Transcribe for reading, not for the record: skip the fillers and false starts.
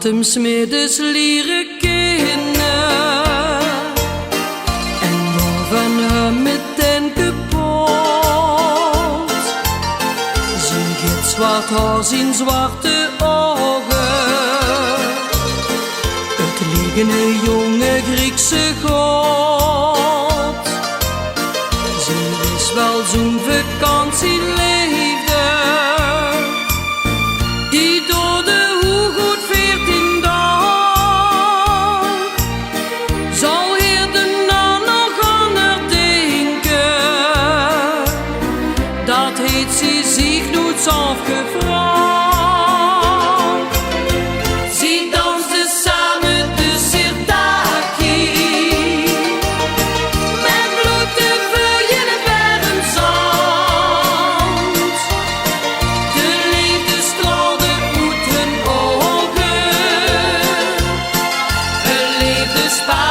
hem 's middags leren kennen en waar van hem meteen kapot. Zijn gitzwart haar, zijn zwarte ogen, het liegen een jonge Griekse god. Ze is wel zo'n vakantieliefde die door de hoegoed 14 dag zal hier de na nog aan haar denken. Dat heeft ze zich nooit afgevraagd. Ze dansten samen de sirtaki met bloed te vloeien bij een zand. De liefde straalde uit hun ogen, de liefde spaarde